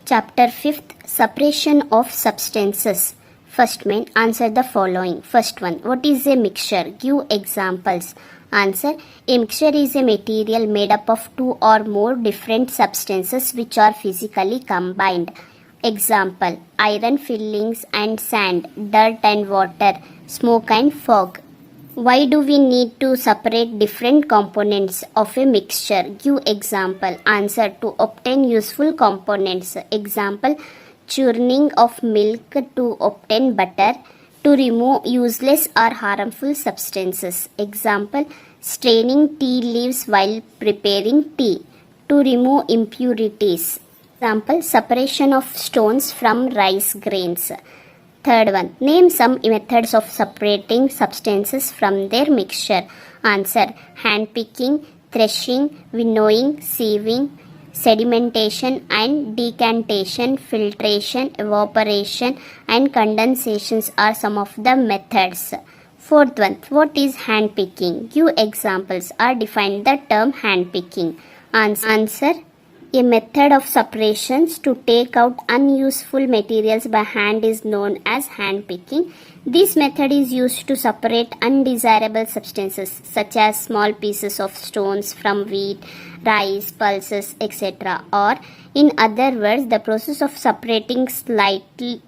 Chapter 5th, Separation of Substances. First main, answer the following. First one, what is a mixture? Give examples. Answer, a mixture is a material made up of two or more different substances which are physically combined. Example, iron fillings and sand, dirt and water, smoke and fog. Why do we need to separate different components of a mixture? Give example. Answer, to obtain useful components. Example, churning of milk to obtain butter, to remove useless or harmful substances. Example, straining tea leaves while preparing tea, to remove impurities. Example, separation of stones from rice grains. Third one, name some methods of separating substances from their mixture. Answer, hand picking, threshing, winnowing, sieving, sedimentation and decantation, filtration, evaporation and condensations are some of the methods. Fourth one, what is hand picking? Give examples or define the term hand picking. Answer, a method of separations to take out unuseful materials by hand is known as hand picking. This method is used to separate undesirable substances such as small pieces of stones from wheat, rice, pulses, etc. Or in other words, the process of separating slightly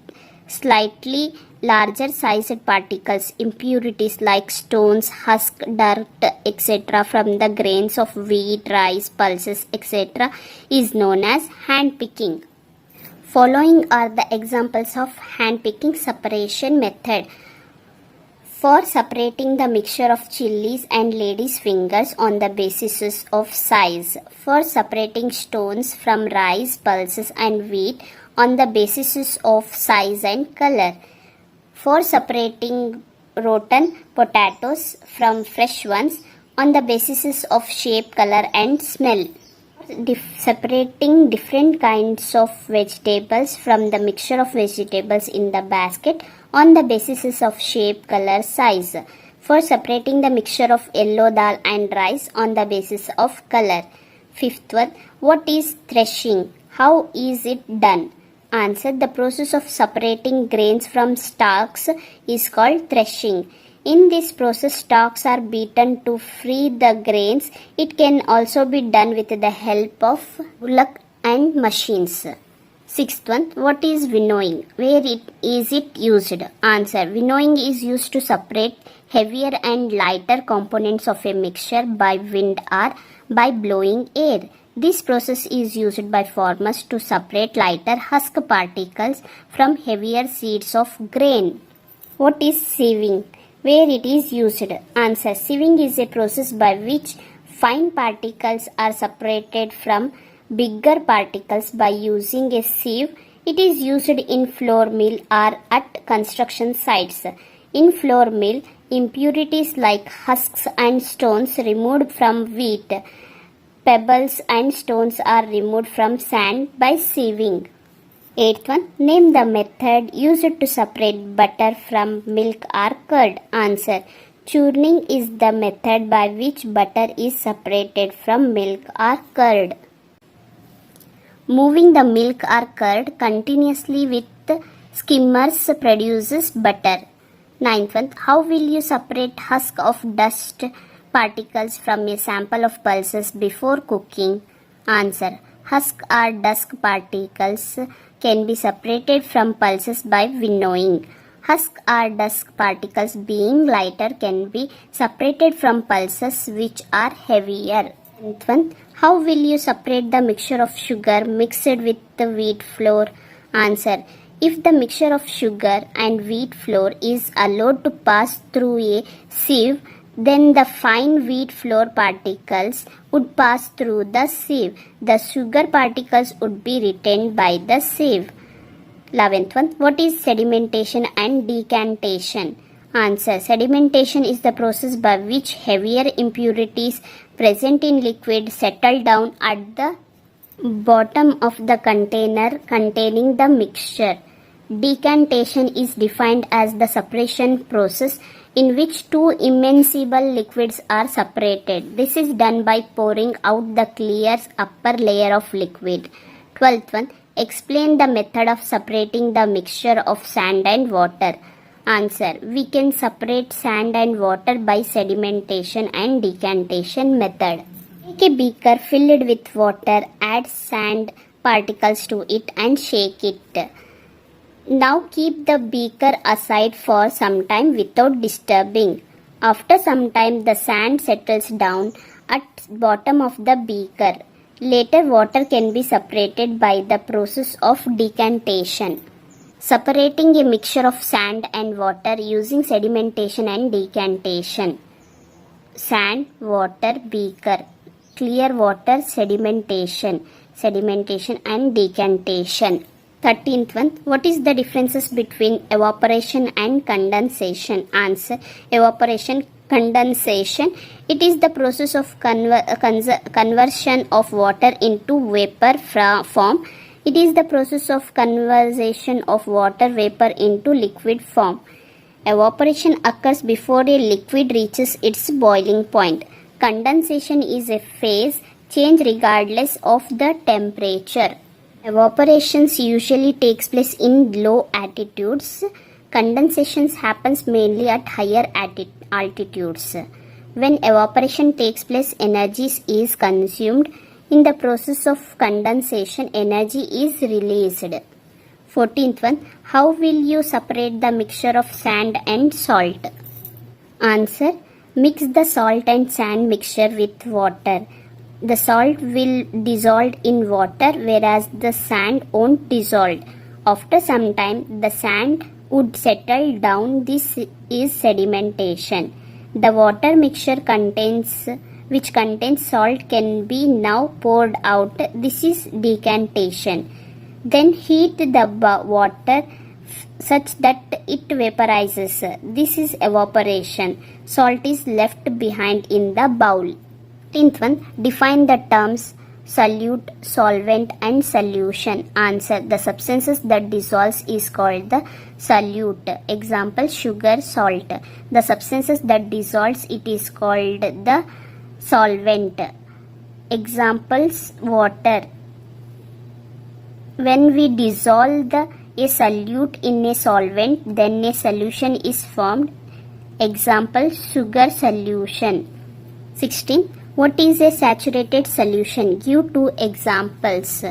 larger sized particles, impurities like stones, husk, dirt, etc. from the grains of wheat, rice, pulses, etc. is known as hand picking. Following are the examples of hand picking separation method. For separating the mixture of chilies and ladies' fingers on the basis of size. For separating stones from rice, pulses and wheat on the basis of size and color. For separating rotten potatoes from fresh ones on the basis of shape, color and smell. Separating different kinds of vegetables from the mixture of vegetables in the basket on the basis of shape, color, size. For separating the mixture of yellow dal and rice on the basis of color. Fifth one, what is threshing? How is it done? Answer, the process of separating grains from stalks is called threshing. In this process, stalks are beaten to free the grains. It can also be done with the help of bullock and machines. Sixth one, what is winnowing? Where is it used? Answer, winnowing is used to separate heavier and lighter components of a mixture by wind or by blowing air. This process is used by farmers to separate lighter husk particles from heavier seeds of grain. What is sieving? Where it is used? Answer, sieving is a process by which fine particles are separated from bigger particles by using a sieve. It is used in flour mill or at construction sites. In flour mill, impurities like husks and stones removed from wheat, pebbles and stones are removed from sand by sieving. Eighth one, name the method used to separate butter from milk or curd. Answer, churning is the method by which butter is separated from milk or curd. Moving the milk or curd continuously with skimmers produces butter. Ninth one, how will you separate husk of dust particles from a sample of pulses before cooking? Answer, husk or dust particles can be separated from pulses by winnowing. Husk or dust particles being lighter can be separated from pulses which are heavier. 10th one, how will you separate the mixture of sugar mixed with the wheat flour? Answer, if the mixture of sugar and wheat flour is allowed to pass through a sieve, then the fine wheat flour particles would pass through the sieve. The sugar particles would be retained by the sieve. 11th one, what is sedimentation and decantation? Answer, sedimentation is the process by which heavier impurities present in liquid settle down at the bottom of the container containing the mixture. Decantation is defined as the separation process in which two immiscible liquids are separated. This is done by pouring out the clear upper layer of liquid. 12th one, Explain the method of separating the mixture of sand and water. Answer. We can separate sand and water by sedimentation and decantation method. Take a beaker filled with water, add sand particles to it and shake it. Now keep the beaker aside for some time without disturbing. After some time the sand settles down at bottom of the beaker. Later water can be separated by the process of decantation. Separating a mixture of sand and water using sedimentation and decantation. Sand, water, beaker. Clear water, sedimentation and decantation. 13th one. What is the differences between evaporation and condensation? Answer. Evaporation, condensation. It is the process of conversion of water into vapor form. It is the process of conversion of water vapor into liquid form. Evaporation occurs before a liquid reaches its boiling point. Condensation is a phase change regardless of the temperature. Evaporation usually takes place in low altitudes. Condensation happens mainly at higher altitudes. When evaporation takes place, energy is consumed. In the process of condensation, energy is released. 14th one. How will you separate the mixture of sand and salt? Answer. Mix the salt and sand mixture with water. The salt will dissolve in water whereas the sand won't dissolve. After some time, the sand would settle down. This is sedimentation. The water mixture which contains salt can be now poured out. This is decantation. Then heat the water such that it vaporizes. This is evaporation. Salt is left behind in the bowl. 15th one. Define the terms solute, solvent and solution. Answer. The substances that dissolves is called the solute. Example, sugar, salt. The substances that dissolves it is called the solvent. Examples, water. When we dissolve a solute in a solvent, then a solution is formed. Example, sugar solution. 16. What is a saturated solution? Give 2 examples.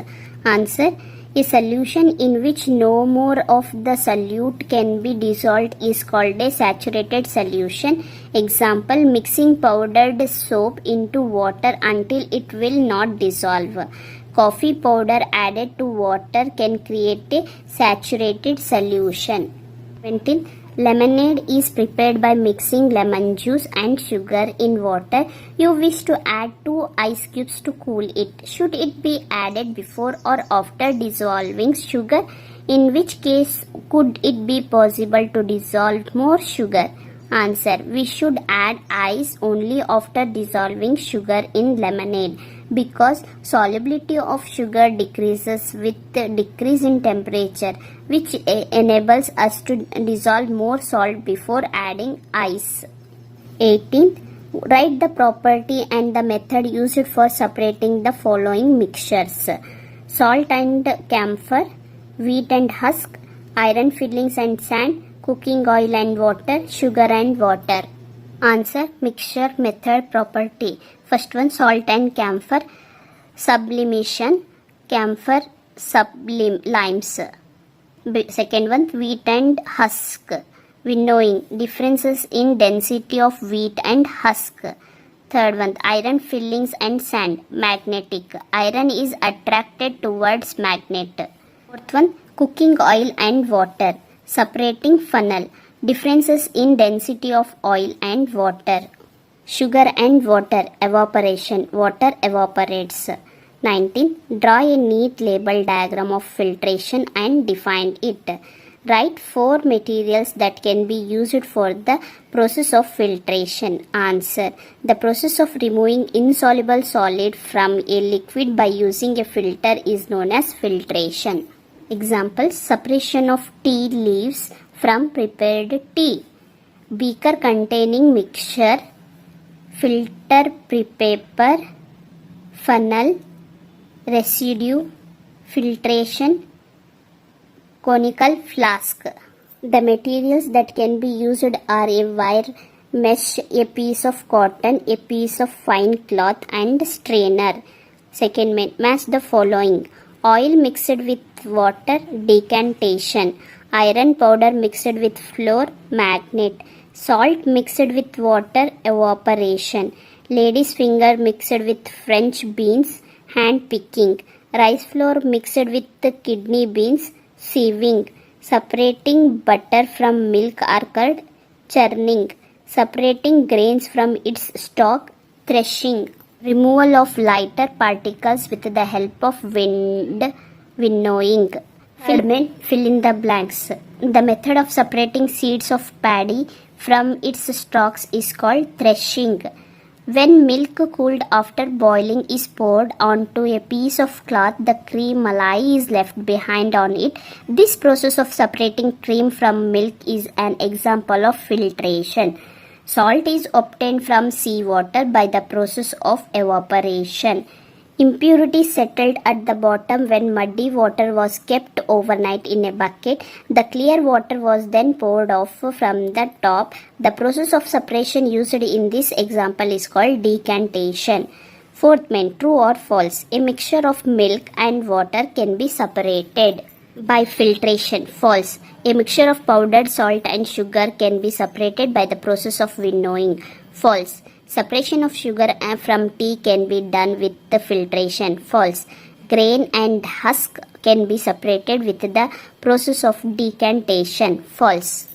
Answer. A solution in which no more of the solute can be dissolved is called a saturated solution. Example, mixing powdered soap into water until it will not dissolve. Coffee powder added to water can create a saturated solution. 17. Lemonade is prepared by mixing lemon juice and sugar in water. You wish to add 2 ice cubes to cool it. Should it be added before or after dissolving sugar? In which case could it be possible to dissolve more sugar? Answer. We should add ice only after dissolving sugar in lemonade because solubility of sugar decreases with decrease in temperature, which enables us to dissolve more salt before adding ice. 18. Write the property and the method used for separating the following mixtures: salt and camphor, wheat and husk, iron filings and sand, cooking oil and water, sugar and water. Answer. Mixture method property. First one, salt and camphor. Sublimation. Camphor sublimes. Second one, wheat and husk. Winnowing. Differences in density of wheat and husk. Third one, iron fillings and sand. Magnetic. Iron is attracted towards magnet. Fourth one, cooking oil and water. Separating funnel. Differences in density of oil and water. Sugar and water. Evaporation. Water evaporates. 19. Draw a neat label diagram of filtration and define it. Write 4 materials that can be used for the process of filtration. Answer. The process of removing insoluble solid from a liquid by using a filter is known as filtration. Examples, separation of tea leaves from prepared tea, beaker containing mixture, filter paper, funnel, residue, Filtration, conical flask. The materials that can be used are a wire mesh, a piece of cotton, a piece of fine cloth, and strainer. Second, match the following: oil mixed with water, decantation; iron powder mixed with flour, magnet; salt mixed with water, evaporation; lady's finger mixed with French beans, hand picking; rice flour mixed with kidney beans, sieving; separating butter from milk or curd, churning; separating grains from its stalk, threshing; removal of lighter particles with the help of winnowing. Fill in the blanks. The method of separating seeds of paddy from its stalks is called threshing. When milk cooled after boiling is poured onto a piece of cloth, the cream malai is left behind on it. This process of separating cream from milk is an example of filtration. Salt is obtained from seawater by the process of evaporation. Impurities settled at the bottom when muddy water was kept overnight in a bucket. The clear water was then poured off from the top. The process of separation used in this example is called decantation. Fourth main, true or false? A mixture of milk and water can be separated by filtration. False. A mixture of powdered salt and sugar can be separated by the process of winnowing. False. Separation of sugar from tea can be done with the filtration. False. Grain and husk can be separated with the process of decantation. False.